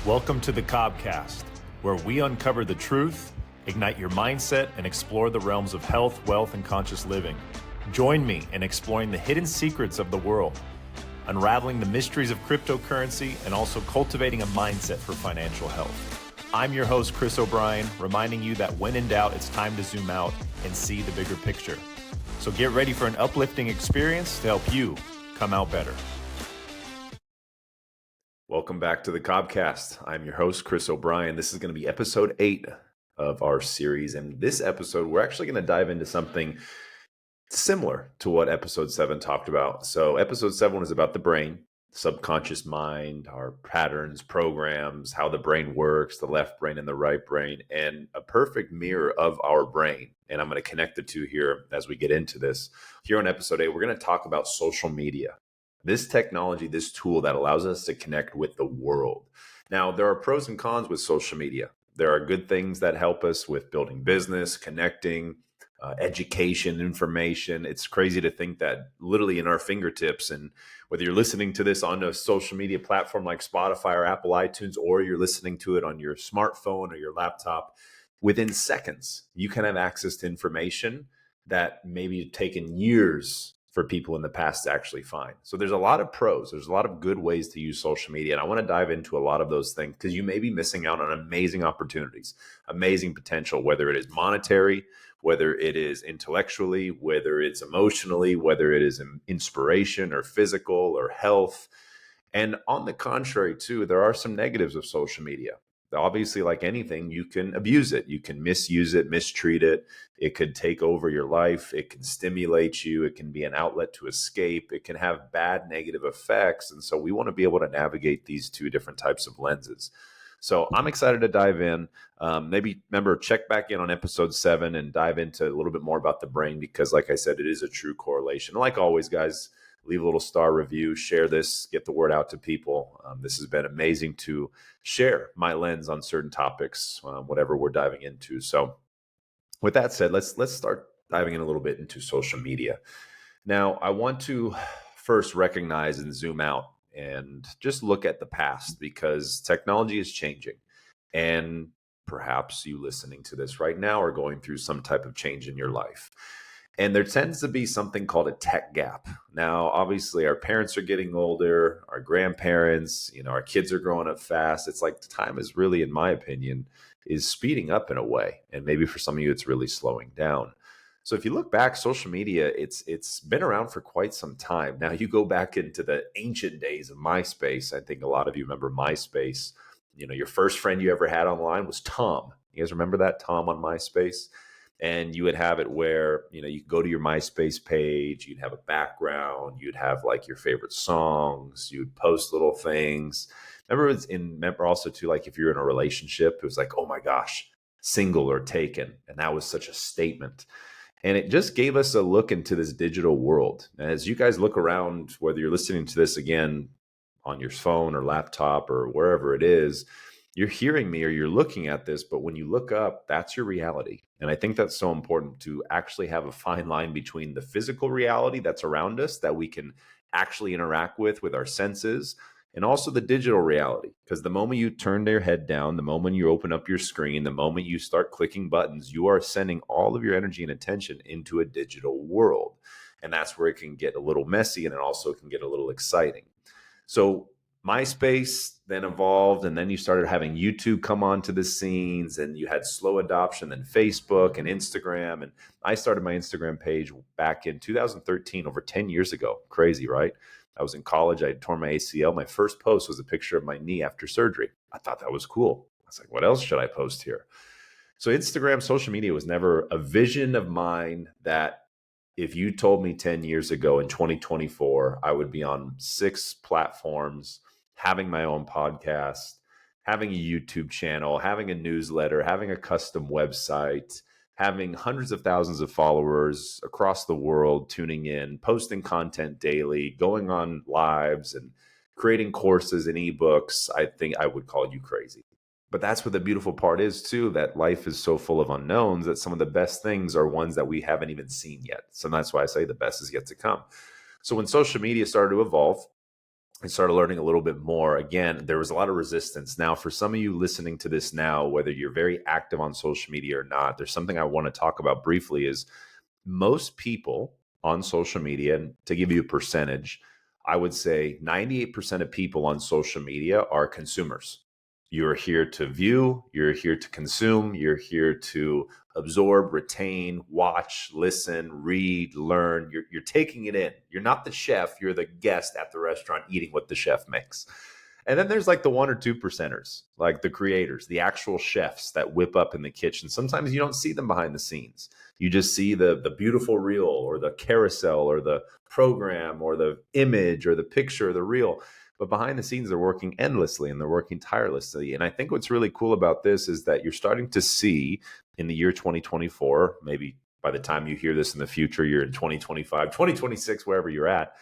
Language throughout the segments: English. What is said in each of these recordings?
Welcome to the Cobcast, where we uncover the truth, ignite your mindset, and explore the realms of health, wealth, and conscious living. Join me in exploring the hidden secrets of the world, unraveling the mysteries of cryptocurrency, and also cultivating a mindset for financial health. I'm your host, Chris O'Brien, reminding you that when in doubt, it's time to zoom out and see the bigger picture. So get ready for an uplifting experience to help you come out better. Welcome back to the Cobcast. I'm your host, Chris O'Brien. This is going to be episode 8 of our series. And this episode, we're actually going to dive into something similar to what episode 7 talked about. So episode 7 was about the brain, subconscious mind, our patterns, programs, how the brain works, the left brain and the right brain, and a perfect mirror of our brain. And I'm going to connect the two here as we get into this. Here on episode 8, we're going to talk about social media. This technology, this tool that allows us to connect with the world. Now, there are pros and cons with social media. There are good things that help us with building business, connecting, education, information. It's crazy to think that literally in our fingertips, and whether you're listening to this on a social media platform like Spotify or Apple iTunes, or you're listening to it on your smartphone or your laptop, within seconds, you can have access to information that maybe taken years for people in the past to actually find. So there's a lot of pros. There's a lot of good ways to use social media. And I want to dive into a lot of those things because you may be missing out on amazing opportunities, amazing potential, whether it is monetary, whether it is intellectually, whether it's emotionally, whether it is inspiration or physical or health. And on the contrary, too, there are some negatives of social media. Obviously, like anything, you can abuse it. You can misuse it, mistreat it. It could take over your life. It can stimulate you. It can be an outlet to escape. It can have bad negative effects. And so we want to be able to navigate these two different types of lenses. So I'm excited to dive in. Maybe remember, check back in on episode 7 and dive into a little bit more about the brain, because like I said, it is a true correlation. Like always, guys, leave a little star review, share this, get the word out to people. This has been amazing to share my lens on certain topics, whatever we're diving into. So with that said, let's start diving in a little bit into social media. Now, I want to first recognize and zoom out and just look at the past, because technology is changing. And perhaps you listening to this right now are going through some type of change in your life. And there tends to be something called a tech gap. Now, obviously, our parents are getting older, our grandparents, our kids are growing up fast. It's like time is really, in my opinion, is speeding up in a way. And maybe for some of you, it's really slowing down. So if you look back, social media, it's been around for quite some time. Now, you go back into the ancient days of MySpace. I think a lot of you remember MySpace. Your first friend you ever had online was Tom. You guys remember that, Tom on MySpace? And you would have it where, you could go to your MySpace page, you'd have a background, you'd have like your favorite songs, you'd post little things. Remember also too, like if you're in a relationship, it was like, oh my gosh, single or taken. And that was such a statement. And it just gave us a look into this digital world. And as you guys look around, whether you're listening to this again on your phone or laptop or wherever it is, you're hearing me or you're looking at this, but when you look up, that's your reality. And I think that's so important to actually have a fine line between the physical reality that's around us that we can actually interact with our senses, and also the digital reality. Because the moment you turn your head down, the moment you open up your screen, the moment you start clicking buttons, you are sending all of your energy and attention into a digital world. And that's where it can get a little messy, and it also can get a little exciting. So MySpace then evolved, and then you started having YouTube come onto the scenes, and you had slow adoption, then Facebook and Instagram. And I started my Instagram page back in 2013, over 10 years ago. Crazy, right? I was in college. I had torn my ACL. My first post was a picture of my knee after surgery. I thought that was cool. I was like, what else should I post here? So Instagram, social media was never a vision of mine that if you told me 10 years ago in 2024, I would be on 6 platforms, having my own podcast, having a YouTube channel, having a newsletter, having a custom website, having hundreds of thousands of followers across the world tuning in, posting content daily, going on lives and creating courses and ebooks, I think I would call you crazy. But that's what the beautiful part is too, that life is so full of unknowns that some of the best things are ones that we haven't even seen yet. So that's why I say the best is yet to come. So when social media started to evolve, I started learning a little bit more. Again, there was a lot of resistance. Now, for some of you listening to this now, whether you're very active on social media or not, there's something I want to talk about briefly is most people on social media, and to give you a percentage, I would say 98% of people on social media are consumers. You're here to view, you're here to consume, you're here to absorb, retain, watch, listen, read, learn. You're taking it in. You're not the chef, you're the guest at the restaurant eating what the chef makes. And then there's like the 1 or 2 percenters, like the creators, the actual chefs that whip up in the kitchen. Sometimes you don't see them behind the scenes. You just see the beautiful reel or the carousel or the program or the image or the picture or the reel. But behind the scenes, they're working endlessly and they're working tirelessly. And I think what's really cool about this is that you're starting to see in the year 2024, maybe by the time you hear this in the future, you're in 2025, 2026, wherever you're at,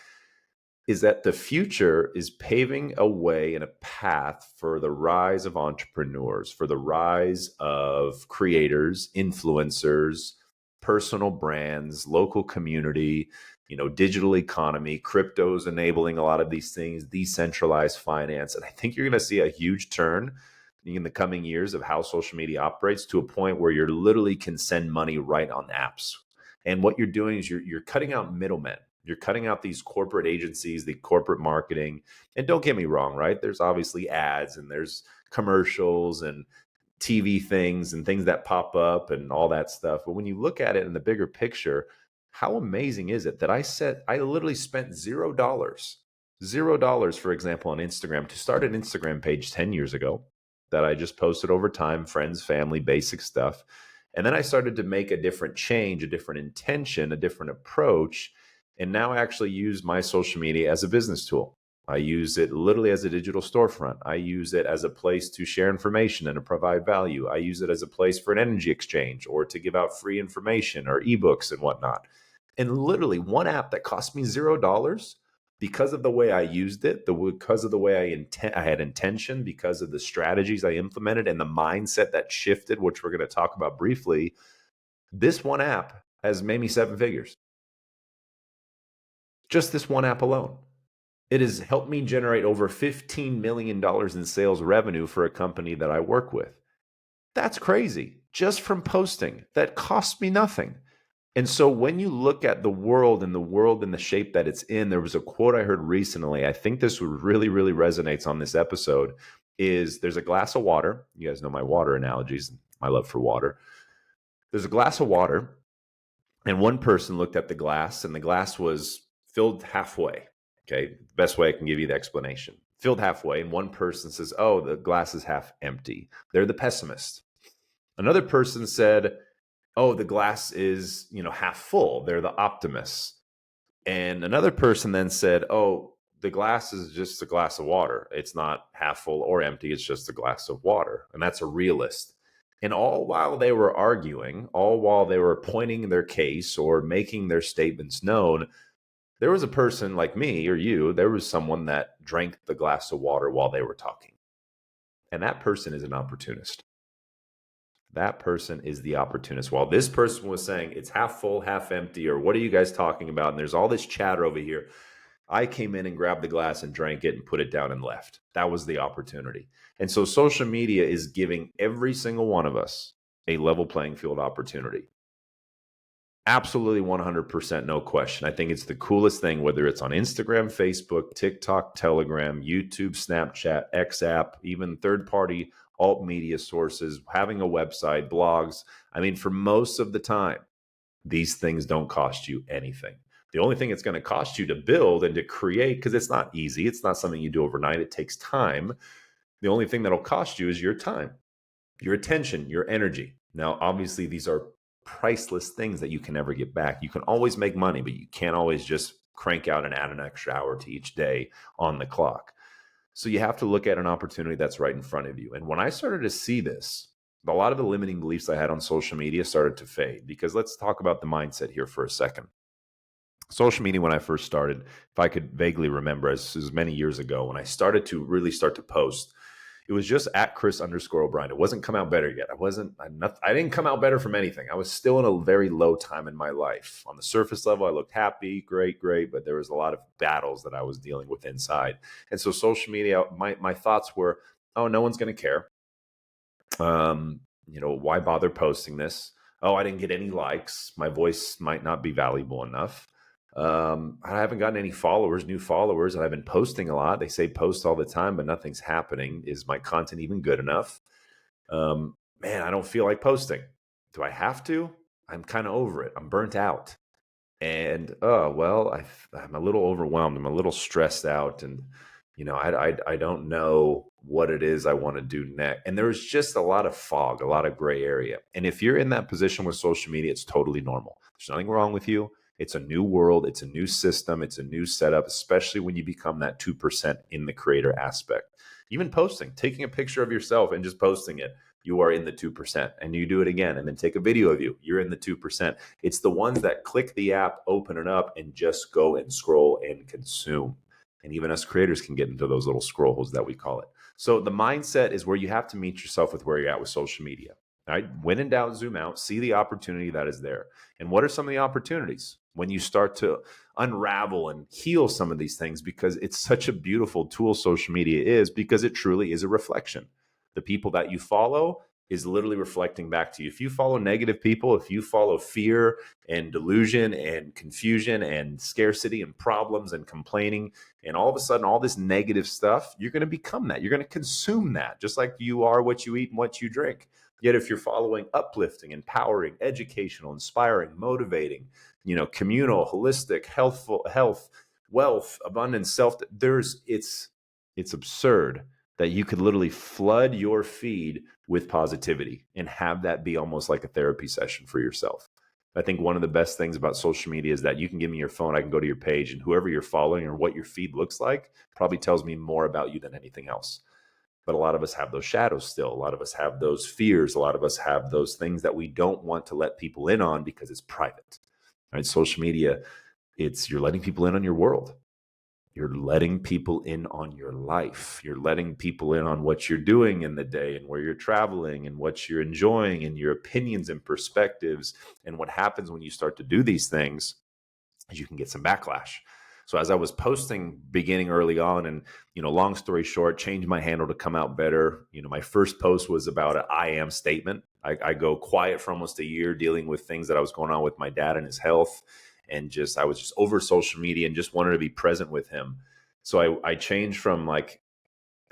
is that the future is paving a way and a path for the rise of entrepreneurs, for the rise of creators, influencers, personal brands, local community, digital economy, crypto's enabling a lot of these things, decentralized finance. And I think you're going to see a huge turn in the coming years of how social media operates to a point where you literally can send money right on apps. And what you're doing is you're cutting out middlemen. You're cutting out these corporate agencies, the corporate marketing. And don't get me wrong, right? There's obviously ads and there's commercials and TV things and things that pop up and all that stuff. But when you look at it in the bigger picture, how amazing is it that I literally spent $0, for example, on Instagram to start an Instagram page 10 years ago that I just posted over time, friends, family, basic stuff. And then I started to make a different change, a different intention, a different approach. And now I actually use my social media as a business tool. I use it literally as a digital storefront. I use it as a place to share information and to provide value. I use it as a place for an energy exchange or to give out free information or ebooks and whatnot. And literally one app that cost me $0 because of the way I used it, because of the way I had intention, because of the strategies I implemented and the mindset that shifted, which we're going to talk about briefly. This one app has made me 7 figures. Just this one app alone. It has helped me generate over $15 million in sales revenue for a company that I work with. That's crazy. Just from posting. That cost me nothing. And so when you look at the world and the shape that it's in, there was a quote I heard recently. I think this would really, really resonates on this episode is there's a glass of water. You guys know my water analogies, my love for water. There's a glass of water and one person looked at the glass and the glass was filled halfway. Okay. Best way I can give you the explanation. Filled halfway. And one person says, oh, the glass is half empty. They're the pessimist. Another person said, oh, the glass is, half full. They're the optimists. And another person then said, oh, the glass is just a glass of water. It's not half full or empty. It's just a glass of water. And that's a realist. And all while they were arguing, all while they were pointing their case or making their statements known, there was a person like me or you, there was someone that drank the glass of water while they were talking. And that person is an opportunist. That person is the opportunist. While this person was saying it's half full, half empty, or what are you guys talking about? And there's all this chatter over here. I came in and grabbed the glass and drank it and put it down and left. That was the opportunity. And so social media is giving every single one of us a level playing field opportunity. Absolutely 100%, no question. I think it's the coolest thing, whether it's on Instagram, Facebook, TikTok, Telegram, YouTube, Snapchat, X app, even third-party alt media sources, having a website, blogs. I mean, for most of the time, these things don't cost you anything. The only thing it's going to cost you to build and to create, because it's not easy, it's not something you do overnight, it takes time. The only thing that'll cost you is your time, your attention, your energy. Now, obviously, these are priceless things that you can never get back. You can always make money, but you can't always just crank out and add an extra hour to each day on the clock. So you have to look at an opportunity that's right in front of you. And when I started to see this, a lot of the limiting beliefs I had on social media started to fade, because let's talk about the mindset here for a second. Social media, when I first started, if I could vaguely remember, as many years ago, when I started to really start to post, It was just at Chris_O'Brien. It wasn't come out better yet. I didn't come out better from anything. I was still in a very low time in my life. On the surface level, I looked happy, great, but there was a lot of battles that I was dealing with inside. And so social media, my thoughts were, oh, no one's going to care. Why bother posting this? Oh, I didn't get any likes. My voice might not be valuable enough. I haven't gotten any new followers, and I've been posting a lot. They say post all the time, but nothing's happening. Is my content even good enough? Man, I don't feel like posting. Do I have to? I'm kind of over it. I'm burnt out. And I'm a little overwhelmed. I'm a little stressed out, and I don't know what it is I want to do next. And there's just a lot of fog, a lot of gray area. And if you're in that position with social media, it's totally normal. There's nothing wrong with you. It's a new world. It's a new system. It's a new setup, especially when you become that 2% in the creator aspect. Even posting, taking a picture of yourself and just posting it, you are in the 2%. And you do it again and then take a video of you, you're in the 2%. It's the ones that click the app, open it up, and just go and scroll and consume. And even us creators can get into those little scroll holes that we call it. So the mindset is where you have to meet yourself with where you're at with social media. All right. When in doubt, zoom out, see the opportunity that is there. And what are some of the opportunities when you start to unravel and heal some of these things? Because it's such a beautiful tool, social media is, because it truly is a reflection. The people that you follow is literally reflecting back to you. If you follow negative people, if you follow fear and delusion and confusion and scarcity and problems and complaining, and all of a sudden all this negative stuff, you're going to become that. You're going to consume that, just like you are what you eat and what you drink. Yet if you're following uplifting, empowering, educational, inspiring, motivating, communal, holistic, healthful, wealth, abundance, it's absurd that you could literally flood your feed with positivity and have that be almost like a therapy session for yourself. I think one of the best things about social media is that you can give me your phone, I can go to your page, and whoever you're following or what your feed looks like probably tells me more about you than anything else. But a lot of us have those shadows still. A lot of us have those fears. A lot of us have those things that we don't want to let people in on because it's private. Right? Social media, you're letting people in on your world. You're letting people in on your life. You're letting people in on what you're doing in the day and where you're traveling and what you're enjoying and your opinions and perspectives. And what happens when you start to do these things is you can get some backlash. So as I was posting beginning early on, and long story short, changed my handle to come out better. My first post was about an I am statement. I go quiet for almost a year dealing with things that I was going on with my dad and his health. And I was just over social media and just wanted to be present with him. So I changed from I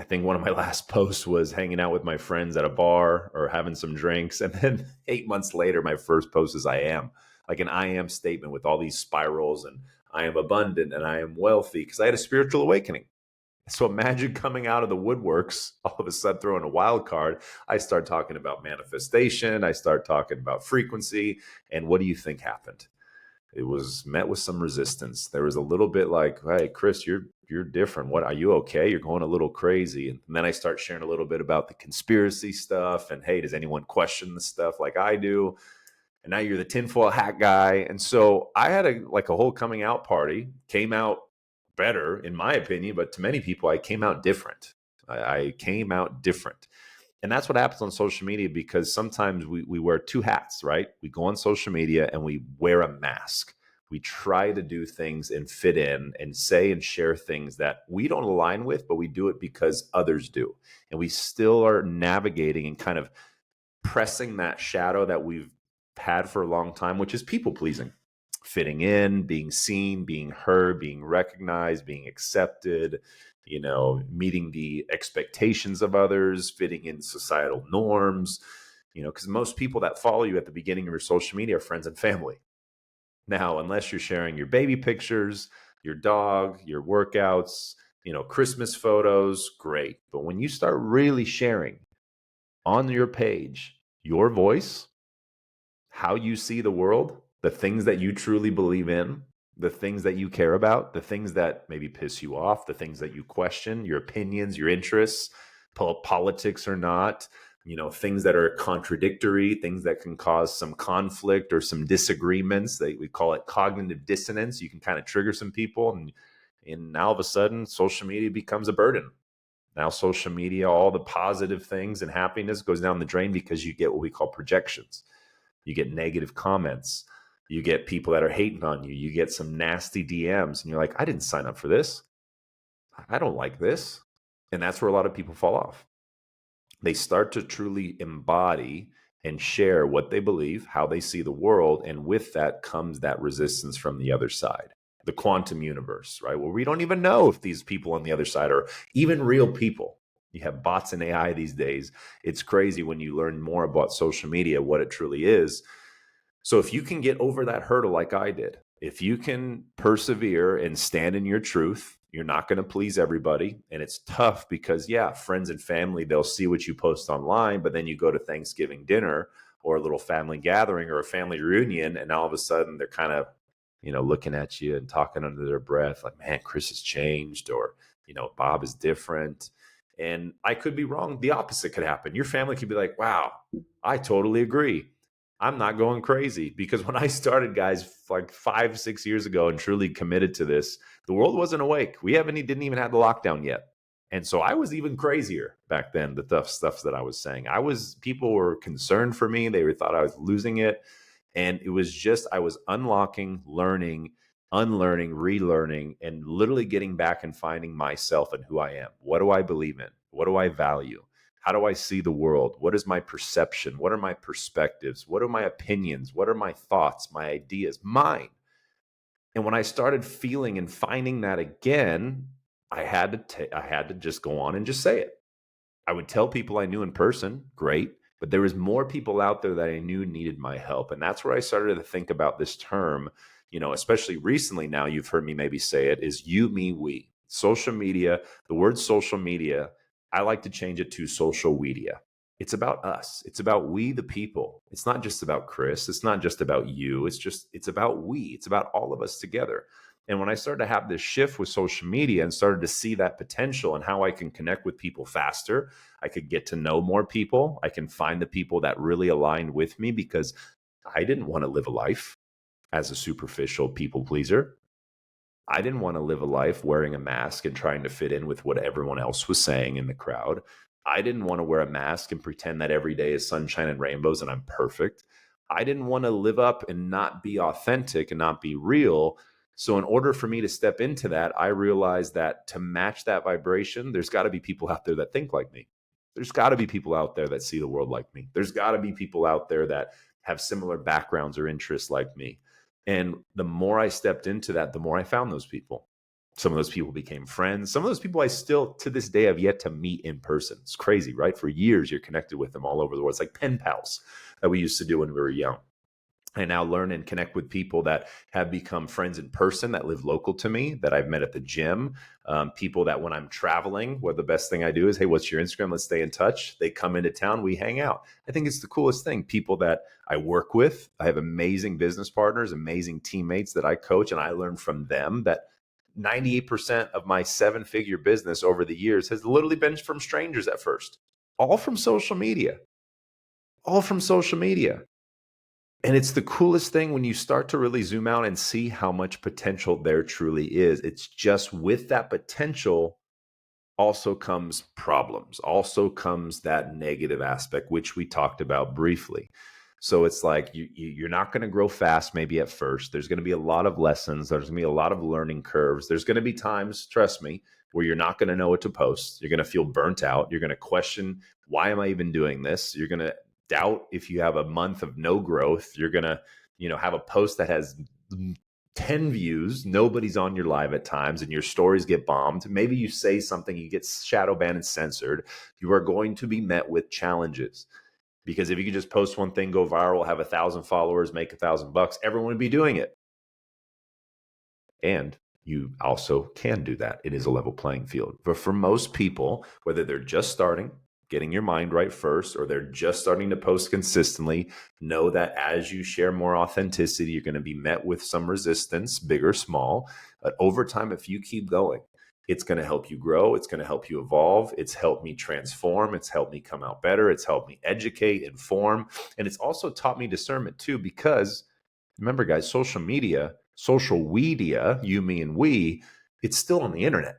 think one of my last posts was hanging out with my friends at a bar or having some drinks. And then 8 months later, my first post is I am, like an I am statement with all these spirals, and I am abundant and I am wealthy because I had a spiritual awakening. So imagine coming out of the woodworks, all of a sudden throwing a wild card. I start talking about manifestation. I start talking about frequency. And what do you think happened? It was met with some resistance. There was a little bit like, hey, Chris, you're different. What, are you okay? You're going a little crazy. And then I start sharing a little bit about the conspiracy stuff. And hey, does anyone question the stuff like I do? And now you're the tinfoil hat guy. And so I had a whole coming out party, came out better in my opinion, but to many people, I came out different. I came out different. And that's what happens on social media, because sometimes we wear two hats, right? We go on social media and we wear a mask. We try to do things and fit in and say and share things that we don't align with, but we do it because others do. And we still are navigating and kind of pressing that shadow that we've had for a long time, which is people pleasing, fitting in, being seen, being heard, being recognized, being accepted, meeting the expectations of others, fitting in societal norms, because most people that follow you at the beginning of your social media are friends and family. Now, unless you're sharing your baby pictures, your dog, your workouts, Christmas photos, great. But when you start really sharing on your page your voice, how you see the world, the things that you truly believe in, the things that you care about, the things that maybe piss you off, the things that you question, your opinions, your interests, politics or not, things that are contradictory, things that can cause some conflict or some disagreements. We call it cognitive dissonance. You can kind of trigger some people, and now all of a sudden social media becomes a burden. Now, social media, all the positive things and happiness goes down the drain because you get what we call projections. You get negative comments. You get people that are hating on you. You get some nasty DMs, and you're like, I didn't sign up for this. I don't like this. And that's where a lot of people fall off. They start to truly embody and share what they believe, how they see the world. And with that comes that resistance from the other side, the quantum universe, right? Where we don't even know if these people on the other side are even real people. You have bots and AI these days. It's crazy when you learn more about social media, what it truly is. So if you can get over that hurdle like I did, if you can persevere and stand in your truth, you're not going to please everybody. And it's tough because, yeah, friends and family, they'll see what you post online, but then you go to Thanksgiving dinner or a little family gathering or a family reunion, and all of a sudden they're kind of, looking at you and talking under their breath like, man, Chris has changed, or, Bob is different. And I could be wrong. The opposite could happen. Your family could be like, wow, I totally agree. I'm not going crazy, because when I started, guys, like 5-6 years ago and truly committed to this, the world wasn't awake. We didn't even have the lockdown yet. And so I was even crazier back then, the tough stuff that I was saying. People were concerned for me. They thought I was losing it. And it was just, I was unlocking, learning, unlearning, relearning, and literally getting back and finding myself and who I am. What do I believe in? What do I value? How do I see the world? What is my perception? What are my perspectives? What are my opinions? What are my thoughts, my ideas, mine? And when I started feeling and finding that again, I had to just go on and just say it. I would tell people I knew in person, great, but there was more people out there that I knew needed my help. And that's where I started to think about this term, especially recently. Now you've heard me maybe say it, is you, me, we. Social media, the word social media, I like to change it to social media. It's about us. It's about we, the people. It's not just about Chris. It's not just about you. It's about we. It's about all of us together. And when I started to have this shift with social media and started to see that potential and how I can connect with people faster, I could get to know more people. I can find the people that really aligned with me, because I didn't want to live a life as a superficial people pleaser. I didn't want to live a life wearing a mask and trying to fit in with what everyone else was saying in the crowd. I didn't want to wear a mask and pretend that every day is sunshine and rainbows and I'm perfect. I didn't want to live up and not be authentic and not be real. So in order for me to step into that, I realized that to match that vibration, there's got to be people out there that think like me. There's got to be people out there that see the world like me. There's got to be people out there that have similar backgrounds or interests like me. And the more I stepped into that, the more I found those people. Some of those people became friends. Some of those people I still, to this day, have yet to meet in person. It's crazy, right? For years, you're connected with them all over the world. It's like pen pals that we used to do when we were young. I now learn and connect with people that have become friends in person, that live local to me, that I've met at the gym. People that when I'm traveling, the best thing I do is, hey, what's your Instagram? Let's stay in touch. They come into town, we hang out. I think it's the coolest thing. People that I work with, I have amazing business partners, amazing teammates that I coach, and I learn from them. That 98% of my 7-figure business over the years has literally been from strangers at first, all from social media, all from social media. And it's the coolest thing when you start to really zoom out and see how much potential there truly is. It's just with that potential also comes problems, also comes that negative aspect, which we talked about briefly. So it's like you're not going to grow fast maybe at first. There's going to be a lot of lessons. There's going to be a lot of learning curves. There's going to be times, trust me, where you're not going to know what to post. You're going to feel burnt out. You're going to question, why am I even doing this? You're going to doubt if you have a month of no growth. You're going to, have a post that has 10 views, nobody's on your live at times, and your stories get bombed. Maybe you say something, you get shadow banned and censored. You are going to be met with challenges, because if you could just post one thing, go viral, have 1,000 followers, make $1,000, everyone would be doing it. And you also can do that. It is a level playing field. But for most people, whether they're just starting, getting your mind right first, or they're just starting to post consistently, know that as you share more authenticity, you're going to be met with some resistance, big or small. But over time, if you keep going, it's going to help you grow. It's going to help you evolve. It's helped me transform. It's helped me come out better. It's helped me educate, inform. And it's also taught me discernment too, because remember, guys, social media, you, me, and we, it's still on the internet.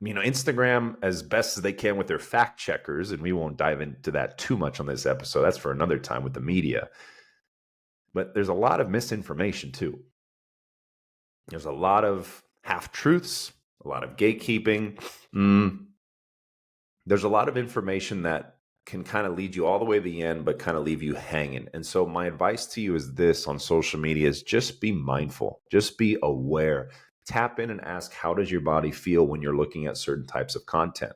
Instagram as best as they can with their fact checkers, and we won't dive into that too much on this episode. That's for another time with the media. But there's a lot of misinformation too. There's a lot of half-truths, a lot of gatekeeping. There's a lot of information that can kind of lead you all the way to the end, but kind of leave you hanging. And so my advice to you is this on social media is just be mindful, just be aware. Tap in and ask, how does your body feel when you're looking at certain types of content?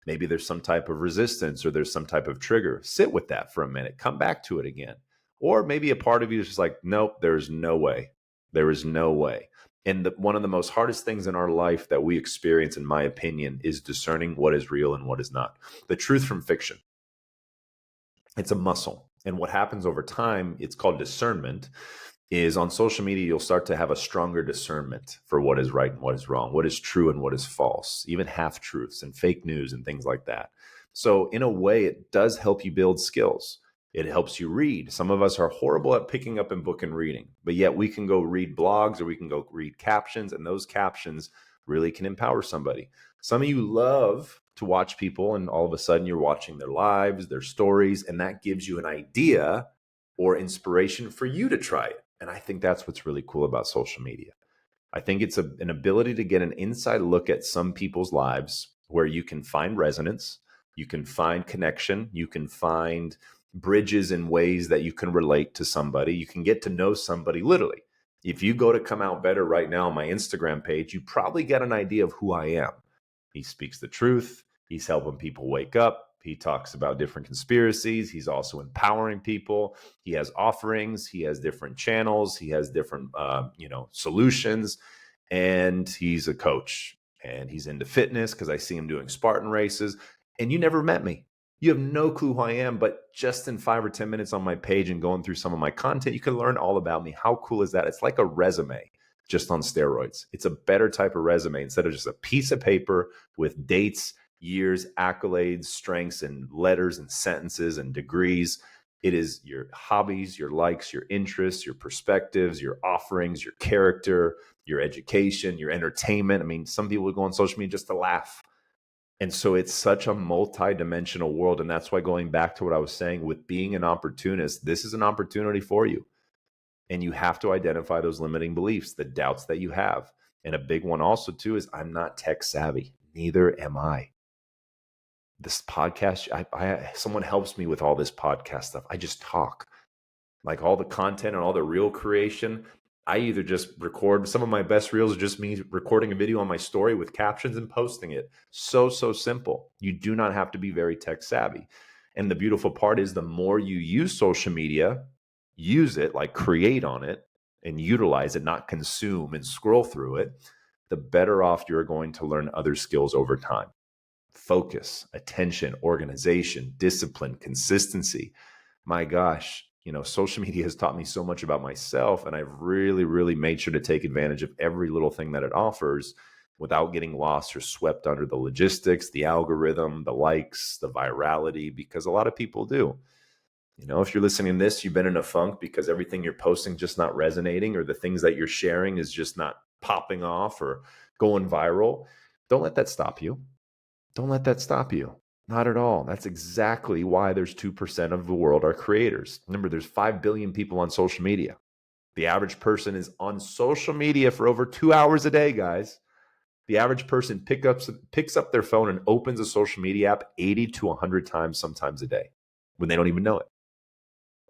Maybe there's some type of resistance or there's some type of trigger. Sit with that for a minute, come back to it again. Or maybe a part of you is just like, nope, there's no way. There is no way. And one of the most hardest things in our life that we experience, in my opinion, is discerning what is real and what is not. The truth from fiction. It's a muscle. And what happens over time, it's called discernment, is on social media, you'll start to have a stronger discernment for what is right and what is wrong, what is true and what is false, even half-truths and fake news and things like that. So in a way, it does help you build skills. It helps you read. Some of us are horrible at picking up a book and reading, but yet we can go read blogs or we can go read captions, and those captions really can empower somebody. Some of you love to watch people, and all of a sudden you're watching their lives, their stories, and that gives you an idea or inspiration for you to try it. And I think that's what's really cool about social media. I think it's an ability to get an inside look at some people's lives where you can find resonance, you can find connection, you can find bridges in ways that you can relate to somebody. You can get to know somebody literally. If you go to Come Out Better right now on my Instagram page, you probably get an idea of who I am. He speaks the truth. He's helping people wake up. He talks about different conspiracies. He's also empowering people. He has offerings. He has different channels. He has different, solutions. And he's a coach. And he's into fitness because I see him doing Spartan races. And you never met me. You have no clue who I am, but just in 5 or 10 minutes on my page and going through some of my content, you can learn all about me. How cool is that? It's like a resume, just on steroids. It's a better type of resume instead of just a piece of paper with dates, years, accolades, strengths, and letters and sentences and degrees. It is your hobbies, your likes, your interests, your perspectives, your offerings, your character, your education, your entertainment. I mean, some people would go on social media just to laugh. And so it's such a multi-dimensional world. And that's why, going back to what I was saying with being an opportunist, this is an opportunity for you. And you have to identify those limiting beliefs, the doubts that you have. And a big one also too is I'm not tech savvy. Neither am I. This podcast, someone helps me with all this podcast stuff. I just talk. Like all the content and all the reel creation, I either just record. Some of my best reels are just me recording a video on my story with captions and posting it. So simple. You do not have to be very tech savvy. And the beautiful part is the more you use social media, use it, like create on it and utilize it, not consume and scroll through it, the better off you're going to learn other skills over time. Focus, attention, organization, discipline, consistency. My gosh, social media has taught me so much about myself, and I've really, really made sure to take advantage of every little thing that it offers without getting lost or swept under the logistics, the algorithm, the likes, the virality, because a lot of people do. If you're listening to this, you've been in a funk because everything you're posting just not resonating, or the things that you're sharing is just not popping off or going viral. Don't let that stop you. Don't let that stop you. Not at all. That's exactly why there's 2% of the world are creators. Remember, there's 5 billion people on social media. The average person is on social media for over 2 hours a day, guys. The average person picks up their phone and opens a social media app 80 to 100 times sometimes a day when they don't even know it.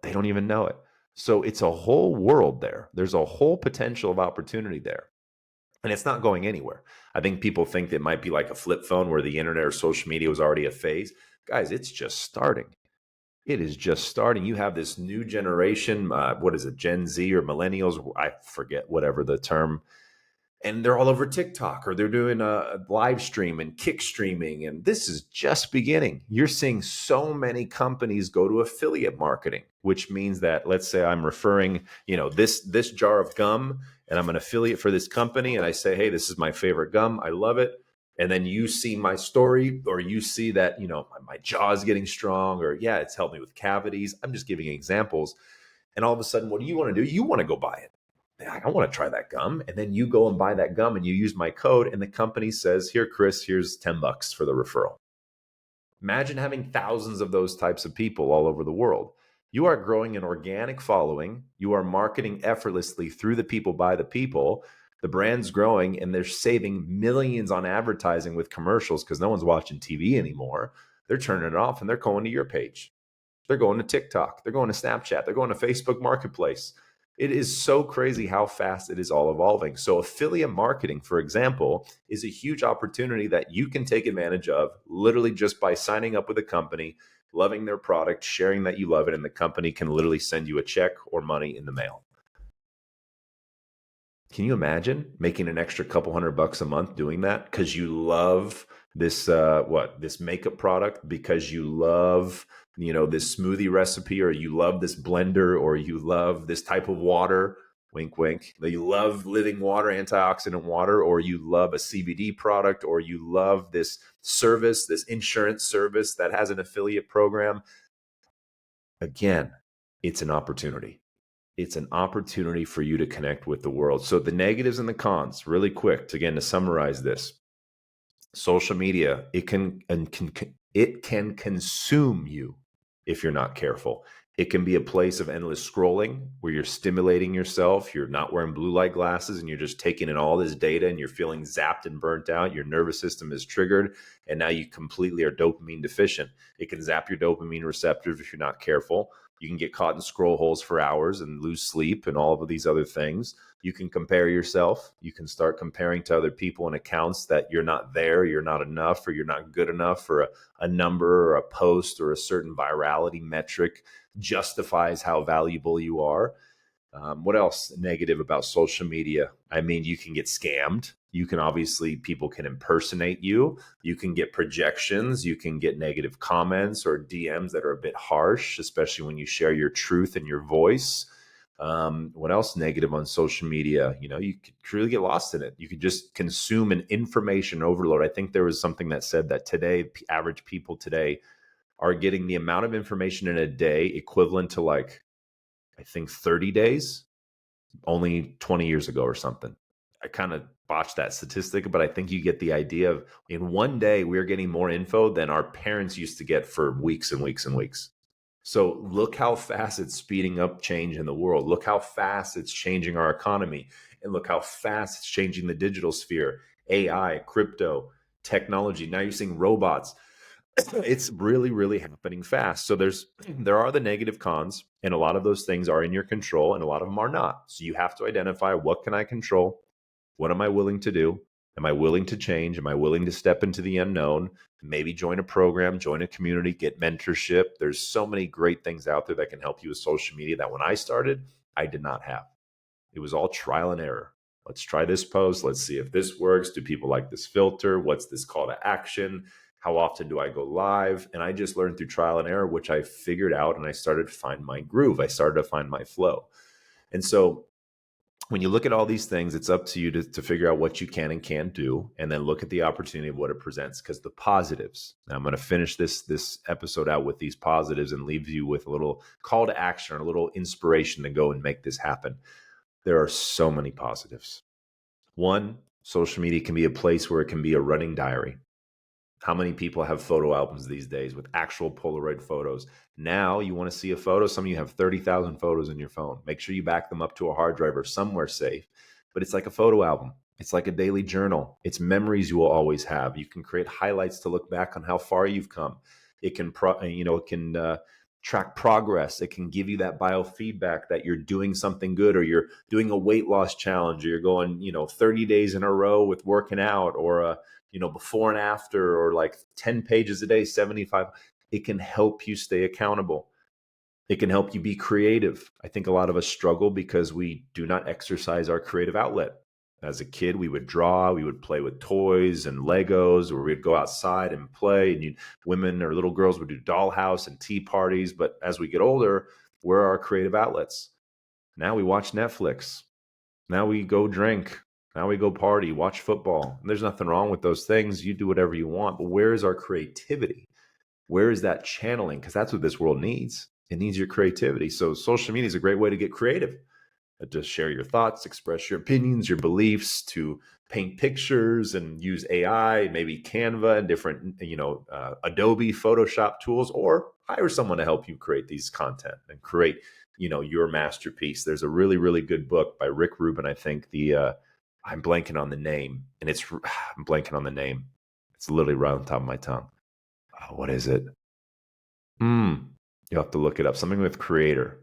They don't even know it. So it's a whole world there. There's a whole potential of opportunity there. And it's not going anywhere. I think people think that it might be like a flip phone where the internet or social media was already a phase. Guys, it's just starting. It is just starting. You have this new generation, what is it, Gen Z or millennials? I forget whatever the term. And they're all over TikTok, or they're doing a live stream and kick streaming. And this is just beginning. You're seeing so many companies go to affiliate marketing, which means that, let's say I'm referring, this jar of gum, and I'm an affiliate for this company. And I say, hey, this is my favorite gum. I love it. And then you see my story, or you see that, my jaw is getting strong, or it's helped me with cavities. I'm just giving examples. And all of a sudden, what do you want to do? You want to go buy it. I want to try that gum. And then you go and buy that gum and you use my code, and the company says, here, Chris, here's $10 for the referral. Imagine having thousands of those types of people all over the world. You are growing an organic following. You are marketing effortlessly through the people, by the people. The brand's growing, and they're saving millions on advertising with commercials because no one's watching TV anymore. They're turning it off and they're going to your page. They're going to TikTok. They're going to Snapchat. They're going to Facebook Marketplace. It is so crazy how fast it is all evolving. So affiliate marketing, for example, is a huge opportunity that you can take advantage of literally just by signing up with a company, loving their product, sharing that you love it, and the company can literally send you a check or money in the mail. Can you imagine making an extra couple $100 a month doing that because you love this this makeup product, because you love this smoothie recipe, or you love this blender, or you love this type of water, wink wink, that you love living water, antioxidant water, or you love a CBD product, or you love this service, this insurance service that has an affiliate program. Again, it's an opportunity. It's an opportunity for you to connect with the world. So the negatives and the cons, really quick, to summarize this. Social media, it can consume you if you're not careful. It can be a place of endless scrolling where you're stimulating yourself. You're not wearing blue light glasses and you're just taking in all this data and you're feeling zapped and burnt out. Your nervous system is triggered and now you completely are dopamine deficient. It can zap your dopamine receptors if you're not careful. You can get caught in scroll holes for hours and lose sleep and all of these other things. You can compare yourself. You can start comparing to other people and accounts that you're not there, you're not enough, or you're not good enough for a number or a post or a certain virality metric justifies how valuable you are. What else negative about social media? I mean, you can get scammed. You can people can impersonate you. You can get projections. You can get negative comments or DMs that are a bit harsh, especially when you share your truth and your voice. What else negative on social media? You could truly get lost in it. You could just consume an information overload. I think there was something that said that today, average people today are getting the amount of information in a day equivalent to I think 30 days, only 20 years ago or something. I kind of botched that statistic, but I think you get the idea of in one day, we're getting more info than our parents used to get for weeks and weeks and weeks. So look how fast it's speeding up change in the world. Look how fast it's changing our economy. And look how fast it's changing the digital sphere, AI, crypto, technology. Now you're seeing robots. It's really, really happening fast. So there are the negative cons, and a lot of those things are in your control and a lot of them are not. So you have to identify, what can I control? What am I willing to do? Am I willing to change? Am I willing to step into the unknown? Maybe join a program, join a community, get mentorship. There's so many great things out there that can help you with social media that when I started, I did not have. It was all trial and error. Let's try this post. Let's see if this works. Do people like this filter? What's this call to action? How often do I go live? And I just learned through trial and error, which I figured out, and I started to find my groove. I started to find my flow. And so when you look at all these things, it's up to you to figure out what you can and can't do, and then look at the opportunity of what it presents. Because the positives, now I'm going to finish this episode out with these positives and leave you with a little call to action or a little inspiration to go and make this happen. There are so many positives. One, social media can be a place where it can be a running diary. How many people have photo albums these days with actual Polaroid photos? Now you want to see a photo. Some of you have 30,000 photos in your phone. Make sure you back them up to a hard drive or somewhere safe. But it's like a photo album. It's like a daily journal. It's memories you will always have. You can create highlights to look back on how far you've come. It can, track progress. It can give you that biofeedback that you're doing something good, or you're doing a weight loss challenge, or you're going, 30 days in a row with working out, or before and after, or like 10 pages a day, 75. It can help you stay accountable. It can help you be creative. I think a lot of us struggle because we do not exercise our creative outlet. As a kid, we would draw, we would play with toys and Legos, or we'd go outside and play, and women or little girls would do dollhouse and tea parties. But as we get older, where are our creative outlets? Now we watch Netflix. Now we go drink. Now we go party, watch football. And there's nothing wrong with those things. You do whatever you want. But where is our creativity? Where is that channeling? Because that's what this world needs. It needs your creativity. So social media is a great way to get creative. to share your thoughts, express your opinions, your beliefs, to paint pictures and use AI, maybe Canva and different, Adobe Photoshop tools, or hire someone to help you create these content and create, your masterpiece. There's a really, really good book by Rick Rubin. I think I'm blanking on the name, and I'm blanking on the name. It's literally right on the top of my tongue. What is it? You'll have to look it up. Something with creator,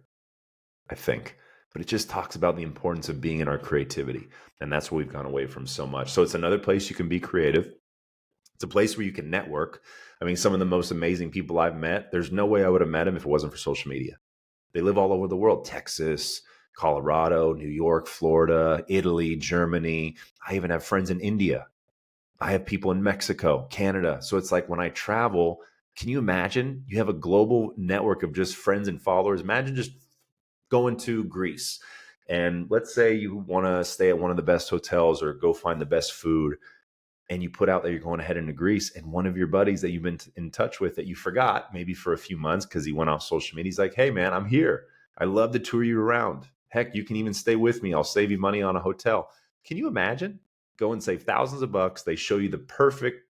I think. But it just talks about the importance of being in our creativity. And that's what we've gone away from so much. So it's another place you can be creative. It's a place where you can network. I mean, some of the most amazing people I've met, there's no way I would have met them if it wasn't for social media. They live all over the world: Texas, Colorado, New York, Florida, Italy, Germany. I even have friends in India. I have people in Mexico, Canada. So it's like when I travel, can you imagine? You have a global network of just friends and followers. Imagine just going to Greece, and let's say you want to stay at one of the best hotels or go find the best food, and you put out that you're going ahead into Greece, and one of your buddies that you've been in touch with that you forgot maybe for a few months because he went off social media, he's like, hey man, I'm here. I love to tour you around. Heck, you can even stay with me. I'll save you money on a hotel. Can you imagine? Go and save thousands of bucks. They show you the perfect,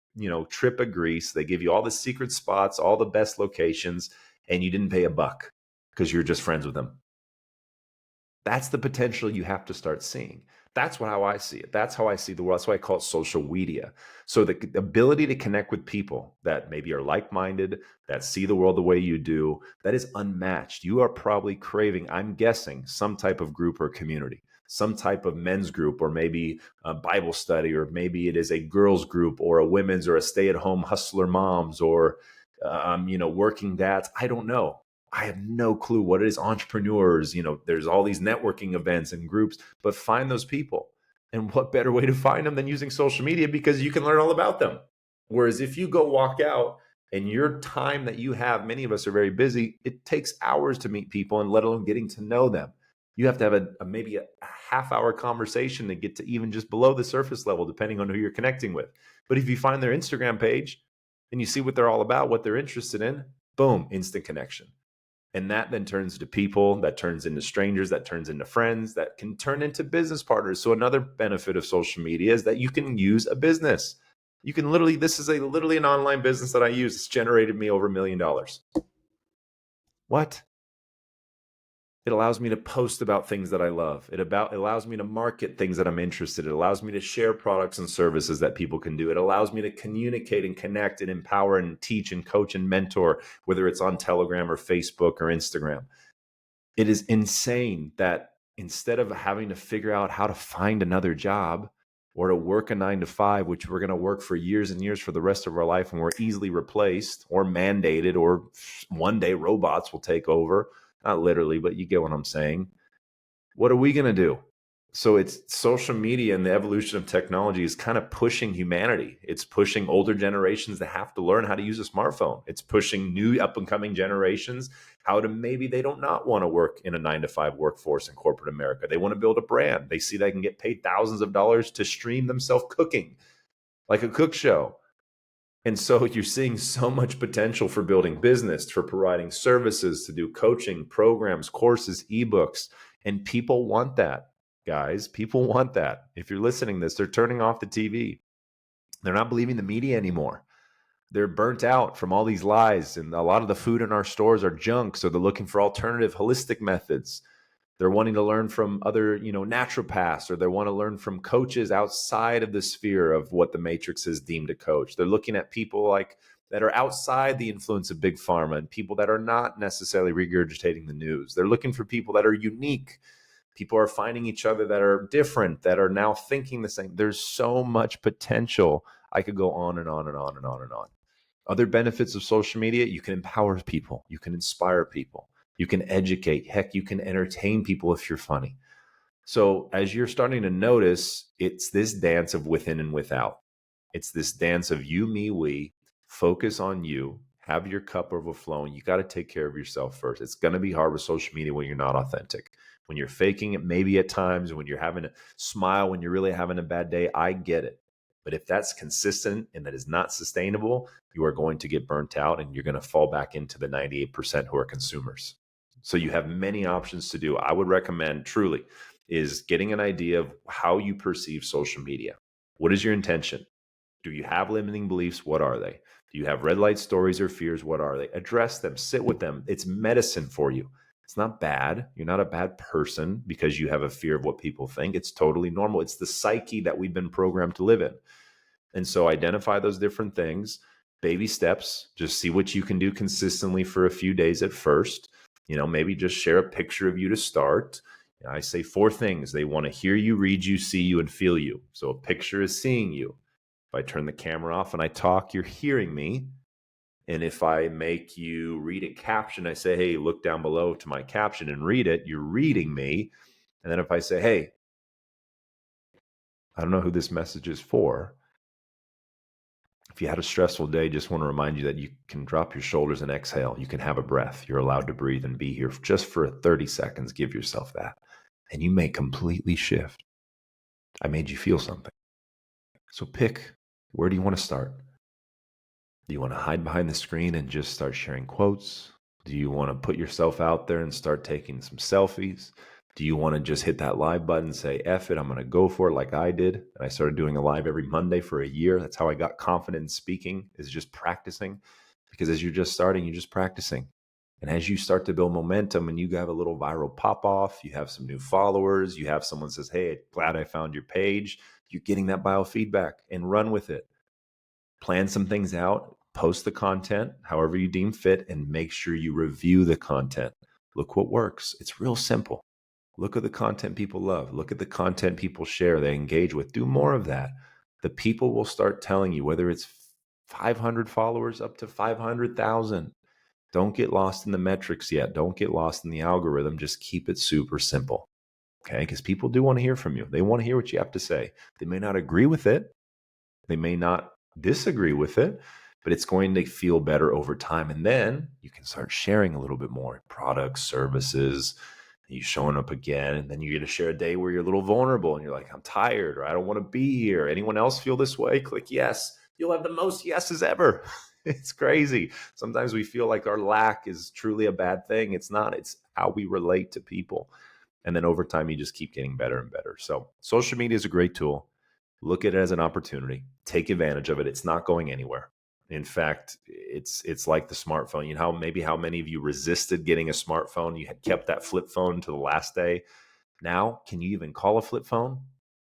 trip of Greece. They give you all the secret spots, all the best locations, and you didn't pay a buck because you're just friends with them. That's the potential you have to start seeing. That's how I see it. That's how I see the world. That's why I call it social media. So the ability to connect with people that maybe are like-minded, that see the world the way you do, that is unmatched. You are probably craving, I'm guessing, some type of group or community, some type of men's group, or maybe a Bible study, or maybe it is a girls group or a women's or a stay-at-home hustler moms, or working dads. I don't know. I have no clue what it is. Entrepreneurs, there's all these networking events and groups, but find those people. And what better way to find them than using social media, because you can learn all about them. Whereas if you go walk out and your time that you have, many of us are very busy, it takes hours to meet people, and let alone getting to know them. You have to have maybe a half-hour conversation to get to even just below the surface level, depending on who you're connecting with. But if you find their Instagram page and you see what they're all about, what they're interested in, boom, instant connection. And that then turns into people, that turns into strangers, that turns into friends, that can turn into business partners. So another benefit of social media is that you can use a business. You can literally, this is literally an online business that I use. It's generated me over $1 million. What? It allows me to post about things that I love. It allows me to market things that I'm interested in. It allows me to share products and services that people can do. It allows me to communicate and connect and empower and teach and coach and mentor, whether it's on Telegram or Facebook or Instagram. It is insane that instead of having to figure out how to find another job or to work a 9 to 5, which we're going to work for years and years for the rest of our life, and we're easily replaced or mandated, or one day robots will take over. Not literally, but you get what I'm saying. What are we going to do? So it's social media and the evolution of technology is kind of pushing humanity. It's pushing older generations to have to learn how to use a smartphone. It's pushing new up and coming generations how to, maybe they don't not want to work in a 9 to 5 workforce in corporate America. They want to build a brand. They see they can get paid thousands of dollars to stream themselves cooking, like a cook show. And so you're seeing so much potential for building business, for providing services, to do coaching, programs, courses, ebooks. And people want that, guys. People want that. If you're listening to this, they're turning off the TV. They're not believing the media anymore. They're burnt out from all these lies. And a lot of the food in our stores are junk. So they're looking for alternative, holistic methods. They're wanting to learn from other, naturopaths, or they want to learn from coaches outside of the sphere of what the matrix is deemed to coach. They're looking at people like that are outside the influence of big pharma, and people that are not necessarily regurgitating the news. They're looking for people that are unique. People are finding each other that are different, that are now thinking the same. There's so much potential. I could go on and on and on and on and on. Other benefits of social media: you can empower people, you can inspire people, you can educate. Heck, you can entertain people if you're funny. So as you're starting to notice, it's this dance of within and without. It's this dance of you, me, we. Focus on you. Have your cup overflowing. You got to take care of yourself first. It's going to be hard with social media when you're not authentic. When you're faking it, maybe at times, when you're having a smile, when you're really having a bad day, I get it. But if that's consistent and that is not sustainable, you are going to get burnt out, and you're going to fall back into the 98% who are consumers. So you have many options to do. I would recommend truly is getting an idea of how you perceive social media. What is your intention? Do you have limiting beliefs? What are they? Do you have red light stories or fears? What are they? Address them, sit with them. It's medicine for you. It's not bad. You're not a bad person because you have a fear of what people think. It's totally normal. It's the psyche that we've been programmed to live in. And so identify those different things, baby steps, just see what you can do consistently for a few days at first. Maybe just share a picture of you to start. I say 4 things. They want to hear you, read you, see you, and feel you. So a picture is seeing you. If I turn the camera off and I talk, you're hearing me. And if I make you read a caption, I say, hey, look down below to my caption and read it, you're reading me. And then if I say, hey, I don't know who this message is for. If you had a stressful day, just want to remind you that you can drop your shoulders and exhale. You can have a breath. You're allowed to breathe and be here just for 30 seconds. Give yourself that. And you may completely shift. I made you feel something. So pick, where do you want to start? Do you want to hide behind the screen and just start sharing quotes? Do you want to put yourself out there and start taking some selfies? Do you want to just hit that live button and say, F it, I'm going to go for it like I did? And I started doing a live every Monday for a year. That's how I got confident in speaking, is just practicing. Because as you're just starting, you're just practicing. And as you start to build momentum and you have a little viral pop off, you have some new followers, you have someone says, hey, glad I found your page. You're getting that biofeedback and run with it. Plan some things out, post the content however you deem fit, and make sure you review the content. Look what works. It's real simple. Look at the content people love. Look at the content people share, they engage with. Do more of that. The people will start telling you, whether it's 500 followers up to 500,000. Don't get lost in the metrics yet. Don't get lost in the algorithm. Just keep it super simple. Okay? Because people do want to hear from you. They want to hear what you have to say. They may not agree with it. They may not disagree with it, but it's going to feel better over time. And then you can start sharing a little bit more products, services, you showing up again. And then you get to share a day where you're a little vulnerable and you're like, I'm tired, or I don't want to be here. Anyone else feel this way? Click yes. You'll have the most yeses ever. It's crazy. Sometimes we feel like our lack is truly a bad thing. It's not. It's how we relate to people. And then over time, you just keep getting better and better. So social media is a great tool. Look at it as an opportunity. Take advantage of it. It's not going anywhere. In fact, it's like the smartphone. How many of you resisted getting a smartphone? You had kept that flip phone to the last day. Now, can you even call a flip phone?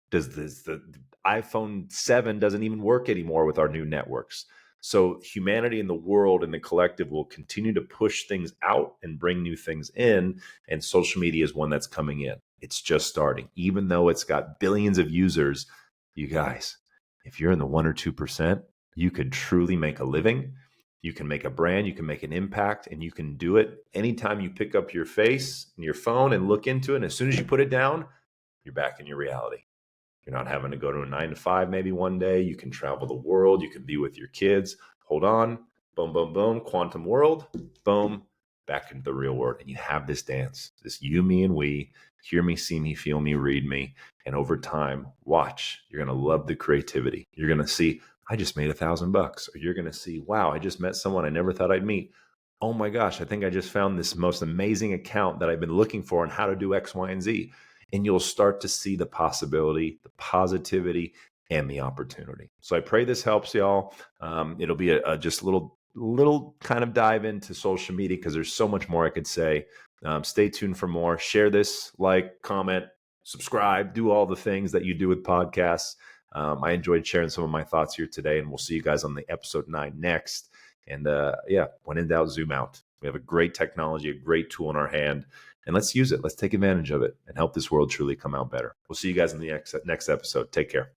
The iPhone 7 doesn't even work anymore with our new networks. So humanity in the world and the collective will continue to push things out and bring new things in. And social media is one that's coming in. It's just starting. Even though it's got billions of users, you guys, if you're in the 1 or 2%, you could truly make a living. You can make a brand, you can make an impact, and you can do it anytime you pick up your face and your phone and look into it. And as soon as you put it down, you're back in your reality. You're not having to go to a 9 to 5 maybe one day. You can travel the world. You can be with your kids. Hold on. Boom, boom, boom. Quantum world. Boom. Back into the real world. And you have this dance, this you, me, and we. Hear me, see me, feel me, read me. And over time, watch. You're going to love the creativity. You're going to see, I just made $1,000. Or you're going to see, wow, I just met someone I never thought I'd meet. Oh my gosh, I think I just found this most amazing account that I've been looking for on how to do X, Y, and Z. And you'll start to see the possibility, the positivity, and the opportunity. So I pray this helps y'all. It'll be a just little kind of dive into social media because there's so much more I could say. Stay tuned for more. Share this, like, comment, subscribe, do all the things that you do with podcasts. I enjoyed sharing some of my thoughts here today, and we'll see you guys on the episode 9 next. And when in doubt, zoom out. We have a great technology, a great tool in our hand. And let's use it. Let's take advantage of it and help this world truly come out better. We'll see you guys in the next episode. Take care.